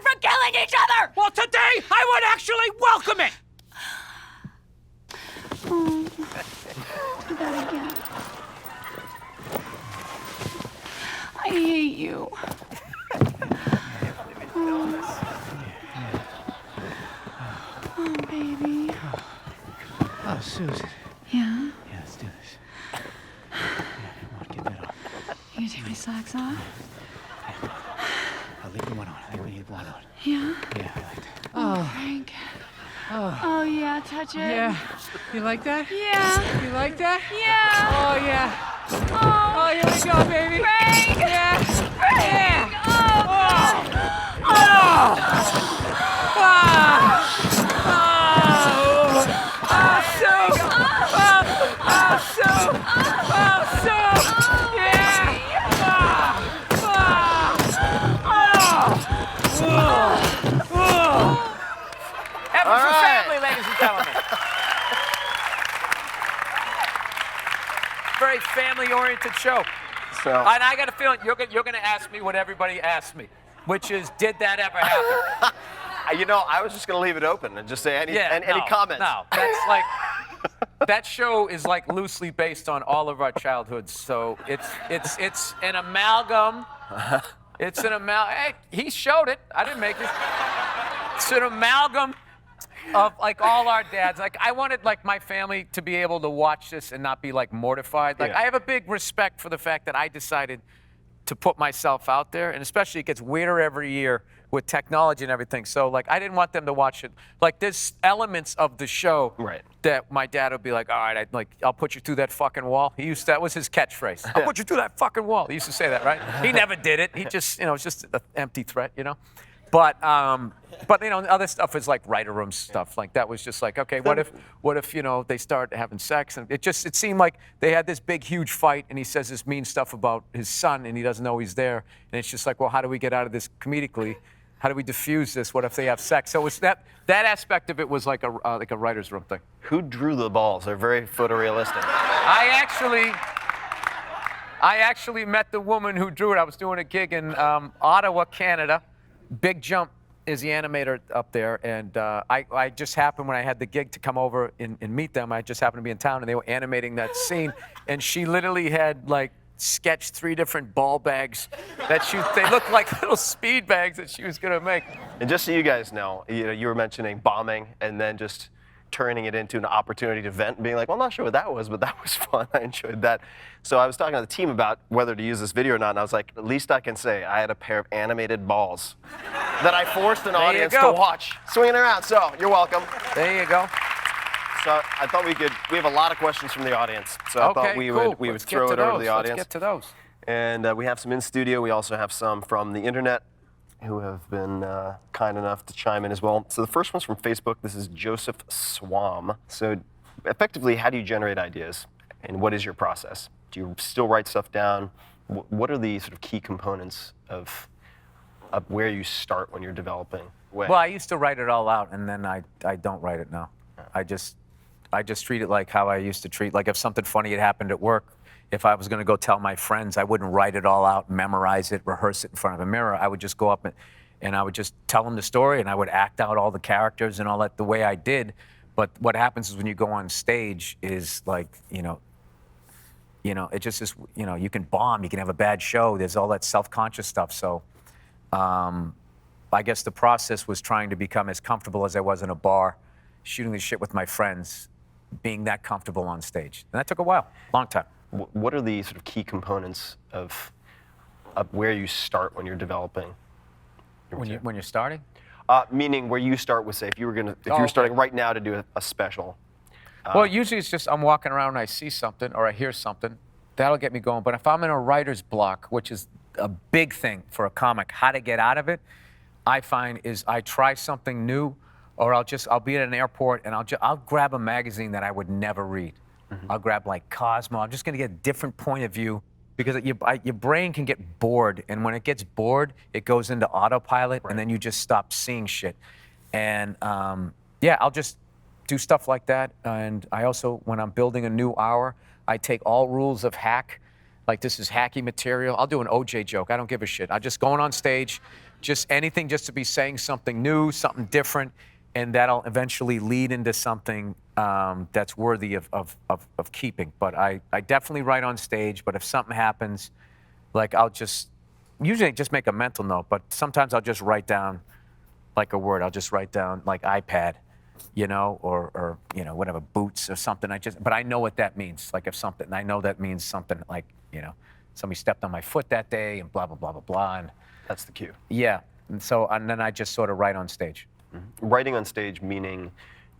from killing each other.
Well, today, I would actually welcome it.
Do that again. I hate you. Oh, baby.
Oh, Susan.
Yeah?
Yeah, let's do this. Yeah, come on, get that on.
You gonna take my socks off?
I'll leave the one on. I think we need one on.
Yeah?
Yeah, I like that.
Oh, Frank. Oh, yeah, touch it.
Yeah. You like that?
Yeah.
You like that?
Yeah.
Oh, yeah.
Oh,
Oh, here we go, baby.
Frank.
Yeah.
Frank.
Yeah.
Oh.
Heaven for family, ladies and gentlemen. Very family-oriented show.
So,
And I got a feeling you're going to ask me what everybody asked me, which is, did that ever happen?
you know, I was just going to leave it open and just say any comments.
No, that's like, that show is like loosely based on all of our childhoods. So it's an amalgam. It's an amalgam. Hey, he showed it. I didn't make it. It's an amalgam of like all our dads. Like I wanted like my family to be able to watch this and not be like mortified. Like I have a big respect for the fact that I decided to put myself out there, and especially it gets weirder every year with technology and everything. So like I didn't want them to watch it. Like there's elements of the show that my dad would be like, all right, I'll put you through that fucking wall. That was his catchphrase. I'll put you through that fucking wall. He used to say that, right? He never did it. He just, it's just an empty threat, But other stuff is like writer room stuff. Like that was just like, okay, what if they start having sex, and it seemed like they had this big huge fight, and he says this mean stuff about his son, and he doesn't know he's there, and it's just like, well, how do we get out of this comedically? How do we diffuse this? What if they have sex? So it's that aspect of it was like a writer's room thing.
Who drew the balls? They're very photorealistic.
I actually met the woman who drew it. I was doing a gig in Ottawa, Canada. Big Jump is the animator up there, and I just happened when I had the gig to come over and meet them. I just happened to be in town, and they were animating that scene, and she literally had like sketched 3 different ball bags they looked like little speed bags that she was gonna make.
And just so you guys know, you were mentioning bombing and then just turning it into an opportunity to vent and being like, well, I'm not sure what that was, but that was fun. I enjoyed that. So I was talking to the team about whether to use this video or not, and I was like, at least I can say I had a pair of animated balls that I forced an audience to watch swinging around. So you're welcome.
There you go.
So I thought we have a lot of questions from the audience. So I thought we would throw it over to the audience.
Let's get to those.
And we have some in studio. We also have some from the internet who have been kind enough to chime in as well. So the first one's from Facebook. This is Joseph Swam. So effectively, how do you generate ideas? And what is your process? Do you still write stuff down? What are the sort of key components of where you start when you're developing?
Well, I used to write it all out, and then I don't write it now. I just treat it like how I used to treat, like if something funny had happened at work, if I was going to go tell my friends, I wouldn't write it all out, memorize it, rehearse it in front of a mirror. I would just go up and I would just tell them the story, and I would act out all the characters and all that the way I did. But what happens is when you go on stage is like, it just is, you can bomb, you can have a bad show. There's all that self-conscious stuff. So I guess the process was trying to become as comfortable as I was in a bar, shooting the shit with my friends, being that comfortable on stage. And that took a while, long time.
What are the sort of key components of where you start when you're developing?
When you're starting?
Meaning where you start with, say, if you were starting right now to do a special.
Well, usually it's just I'm walking around and I see something or I hear something. That'll get me going. But if I'm in a writer's block, which is a big thing for a comic, how to get out of it, I find is I try something new, or I'll be at an airport and I'll grab a magazine that I would never read. Mm-hmm. I'll grab like Cosmo. I'm just going to get a different point of view because your brain can get bored, and when it gets bored, it goes into autopilot, and then you just stop seeing shit. And yeah, I'll just do stuff like that. And I also, when I'm building a new hour, I take all rules of hack. Like, this is hacky material. I'll do an OJ joke. I don't give a shit. I'm just going on stage, just anything just to be saying something new, something different, and that'll eventually lead into something that's worthy of keeping. But I definitely write on stage, but if something happens, like, I'll just, usually just make a mental note, but sometimes I'll just write down like a word. I'll just write down like iPad, you know, or you know, whatever, boots or something. But I know what that means. Like, if something, I know that means something like, you know, somebody stepped on my foot that day and blah, blah, blah, blah, blah. And
That's the cue.
yeah, and then I just sort of write on stage.
Mm-hmm. Writing on stage meaning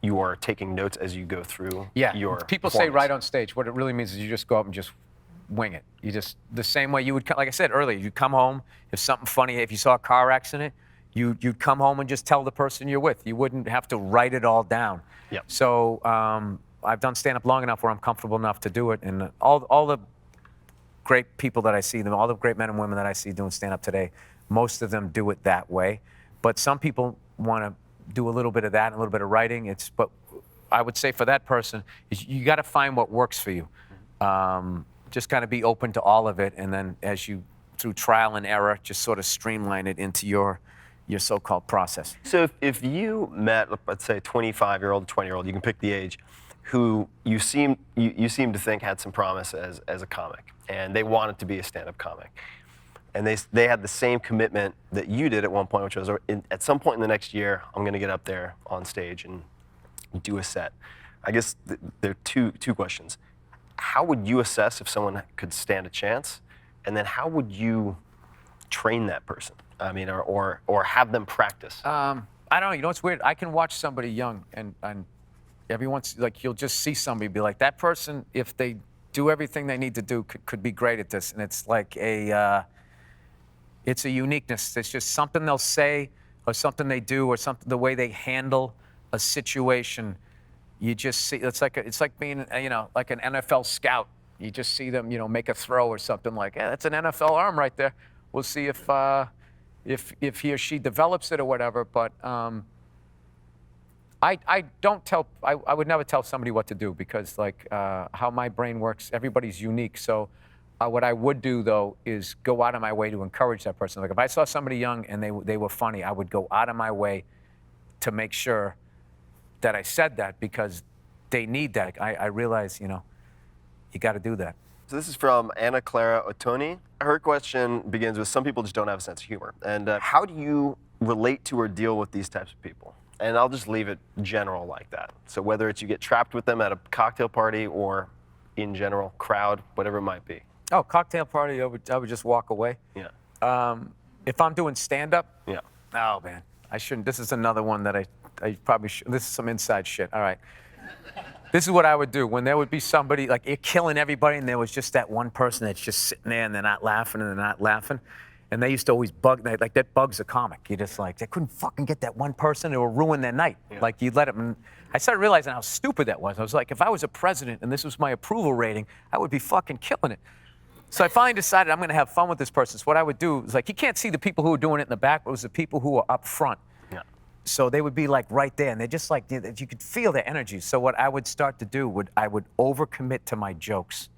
you are taking notes as you go through your
people say write on stage. What it really means is you just go up and just wing it. You just, the same way you would, like I said earlier, you come home, if something funny, if you saw a car accident, you'd come home and just tell the person you're with. You wouldn't have to write it all down.
Yep.
So I've done stand-up long enough where I'm comfortable enough to do it, and all the great people that I see, all the great men and women that I see doing stand-up today, most of them do it that way. But some people want to do a little bit of that and a little bit of writing. But I would say for that person, you got to find what works for you. Just kind of be open to all of it, and then as you, through trial and error, just sort of streamline it into your so-called process.
So if you met, let's say, a 25-year-old, 20-year-old, you can pick the age, who you seem to think had some promise as a comic, and they wanted to be a stand-up comic, and they had the same commitment that you did at one point, which was at some point in the next year, I'm going to get up there on stage and do a set. I guess there are two questions. How would you assess if someone could stand a chance, and then how would you train that person? I mean, or have them practice?
I don't know. You know what's weird? I can watch somebody young, and every once, like, you'll just see somebody be like, that person, if they do everything they need to do, could be great at this. And it's like it's a uniqueness. It's just something they'll say, or something they do, or something, the way they handle a situation. You just see, it's like being, you know, like an NFL scout. You just see them, you know, make a throw or something like, yeah, that's an NFL arm right there. We'll see if he or she develops it or whatever. But I would never tell somebody what to do, because like how my brain works, everybody's unique. So what I would do though is go out of my way to encourage that person. Like, if I saw somebody young and they were funny, I would go out of my way to make sure that I said that, because they need that. I realize, you know, you got to do that.
So this is from Anna Clara Ottoni. Her question begins with, some people just don't have a sense of humor. And how do you relate to or deal with these types of people? And I'll just leave it general like that. So whether it's you get trapped with them at a cocktail party or in general, crowd, whatever it might be.
Oh, cocktail party, I would just walk away.
Yeah.
If I'm doing stand-up,
yeah.
Oh man, I shouldn't. This is another one that I probably should. This is some inside shit. All right. This is what I would do when there would be somebody, like, you're killing everybody, and there was just that one person that's just sitting there and they're not laughing and they're not laughing. And they used to always bug, like, that bugs a comic. You just like, they couldn't fucking get that one person, it would ruin their night. Yeah. Like, you'd let them, and I started realizing how stupid that was. I was like, if I was a president and this was my approval rating, I would be fucking killing it. So I finally decided I'm gonna have fun with this person. So what I would do is, like, you can't see the people who were doing it in the back, but it was the people who were up front.
Yeah.
So they would be like right there, and they're just like, you could feel their energy. So what I would start to do, I would overcommit to my jokes,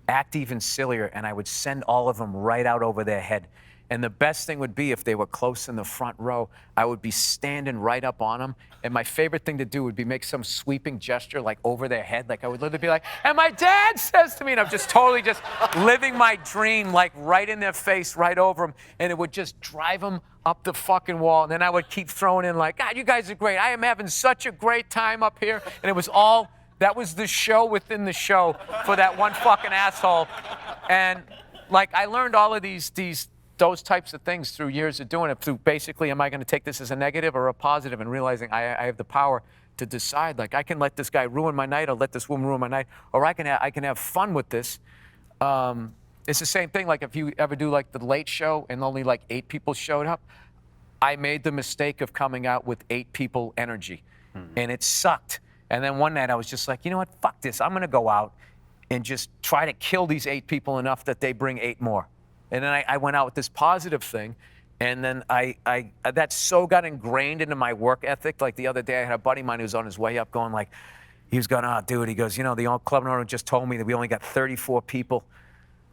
act even sillier, and I would send all of them right out over their head. And the best thing would be if they were close in the front row, I would be standing right up on them. And my favorite thing to do would be make some sweeping gesture, like over their head. Like, I would literally be like, and my dad says to me, and I'm just totally just living my dream, like right in their face, right over them. And it would just drive them up the fucking wall. And then I would keep throwing in like, God, you guys are great. I am having such a great time up here. And it was all, that was the show within the show for that one fucking asshole. And like, I learned all of those types of things through years of doing it, through basically, am I going to take this as a negative or a positive, and realizing I have the power to decide, like, I can let this guy ruin my night, or let this woman ruin my night, or I can have fun with this. It's the same thing, like if you ever do like the Late Show and only like 8 people showed up, I made the mistake of coming out with 8 people energy, and it sucked. And then one night I was just like, you know what, fuck this, I'm going to go out and just try to kill these 8 people enough that they bring 8 more. And then I went out with this positive thing, and then that so got ingrained into my work ethic. Like the other day, I had a buddy of mine who was on his way up going like, he was going, oh, dude, he goes, you know, the old club owner just told me that we only got 34 people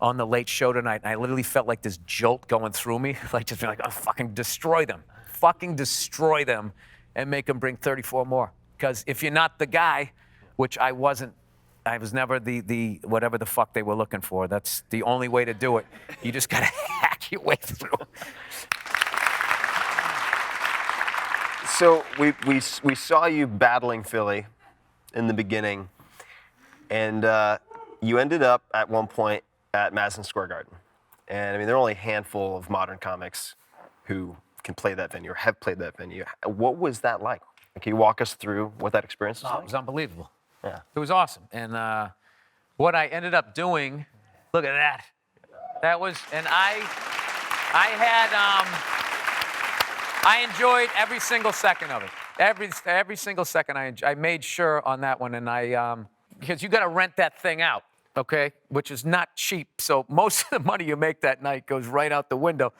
on the late show tonight. And I literally felt like this jolt going through me, like just being like, oh, fucking destroy them. Fucking destroy them and make them bring 34 more. Because if you're not the guy, which I wasn't, I was never the whatever the fuck they were looking for. That's the only way to do it. You just got to hack your way through.
So we saw you battling Philly in the beginning, and you ended up at one point at Madison Square Garden. And I mean, there are only a handful of modern comics who can play that venue or have played that venue. What was that like? Can you walk us through what that experience was like?
It was unbelievable.
Yeah.
It was awesome. And what I ended up doing, look at that. That was, and I enjoyed every single second of it. Every single second I made sure on that one. And because you got to rent that thing out, okay? Which is not cheap. So most of the money you make that night goes right out the window.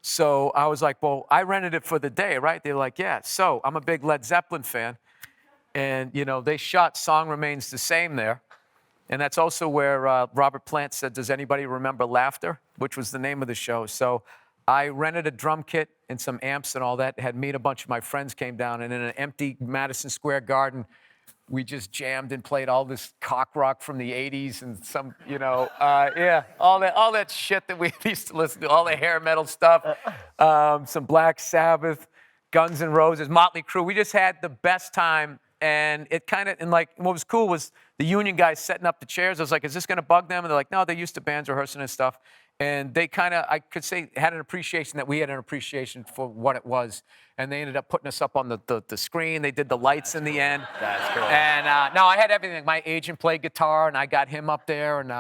So I was like, well, I rented it for the day, right? They're like, yeah. So I'm a big Led Zeppelin fan. And, you know, they shot Song Remains the Same there. And that's also where Robert Plant said, does anybody remember Laughter? Which was the name of the show. So I rented a drum kit and some amps and all that. Had me and a bunch of my friends came down. And in an empty Madison Square Garden, we just jammed and played all this cock rock from the 80s and some, you know, all that shit that we used to listen to, all the hair metal stuff, some Black Sabbath, Guns N' Roses, Motley Crue. We just had the best time. And it kind of, and like, what was cool was the union guys setting up the chairs. I was like, is this going to bug them? And they're like, no, they're used to bands rehearsing and stuff. And they kind of, I could say, had an appreciation that we had an appreciation for what it was. And they ended up putting us up on the screen. They did the lights in the end.
That's cool.
And no, I had everything. My agent played guitar, and I got him up there. And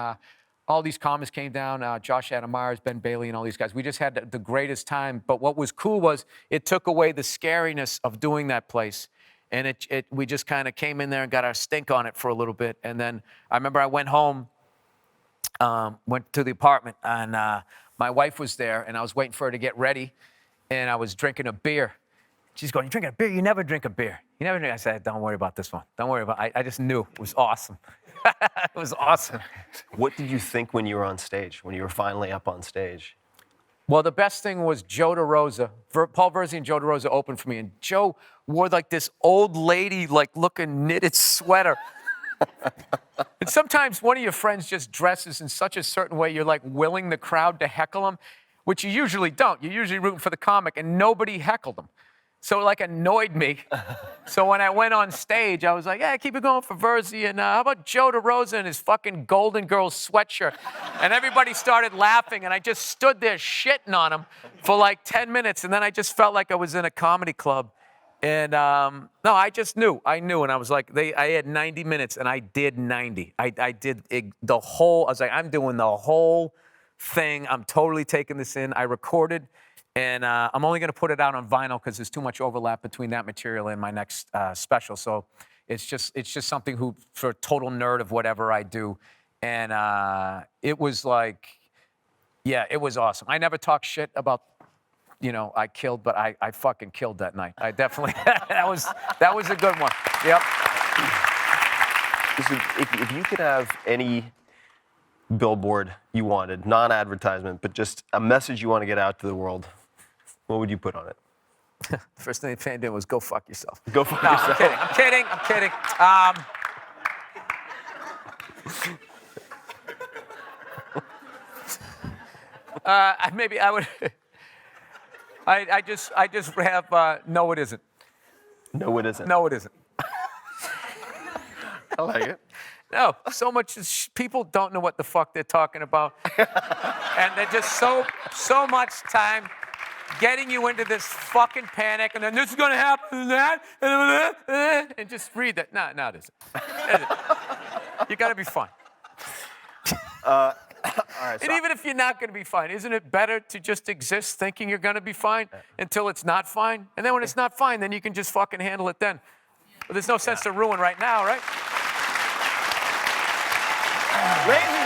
all these comics came down, Josh Adam Myers, Ben Bailey, and all these guys. We just had the greatest time. But what was cool was it took away the scariness of doing that place. And we just kind of came in there and got our stink on it for a little bit. And then I remember I went home, went to the apartment, and my wife was there, and I was waiting for her to get ready, and I was drinking a beer. She's going, "You drinking a beer? You never drink a beer. You never drink." I said, "Don't worry about this one. Don't worry about it." I just knew it was awesome. It was awesome.
What did you think when you were on stage, when you were finally up on stage?
Well, the best thing was Joe DeRosa. Paul Verzi and Joe DeRosa opened for me, and Joe wore like this old lady, like looking knitted sweater. And sometimes one of your friends just dresses in such a certain way, you're like willing the crowd to heckle them, which you usually don't. You're usually rooting for the comic, and nobody heckled them. So it like annoyed me. So when I went on stage, I was like, yeah, keep it going for Verzi. And how about Joe DeRosa and his fucking Golden Girls sweatshirt? And everybody started laughing, and I just stood there shitting on him for like 10 minutes. And then I just felt like I was in a comedy club. And no, I just knew. I knew. And I was like, I had 90 minutes, and I did 90. I did the whole, I was like, I'm doing the whole thing. I'm totally taking this in. I recorded. And I'm only going to put it out on vinyl because there's too much overlap between that material and my next special. So it's just something for a total nerd of whatever I do. And it was like, yeah, it was awesome. I never talk shit about, you know, I killed, but I fucking killed that night. I definitely, that was a good one. Yep.
If you could have any billboard you wanted, non-advertisement, but just a message you want to get out to the world, what would you put on it?
First thing the fan did was go fuck yourself.
Go fuck yourself.
I'm kidding. Maybe I would. I just have no, it isn't.
No, it isn't.
No, it isn't.
I like it.
No, so much people don't know what the fuck they're talking about, and they're just so much time getting you into this fucking panic, and then this is gonna happen, and that, and just read that. No, it isn't. It isn't. You gotta be fine.
All right.
And even if you're not gonna be fine, isn't it better to just exist thinking you're gonna be fine until it's not fine? And then when it's not fine, then you can just fucking handle it then. But there's no sense to ruin right now, right?
Ladies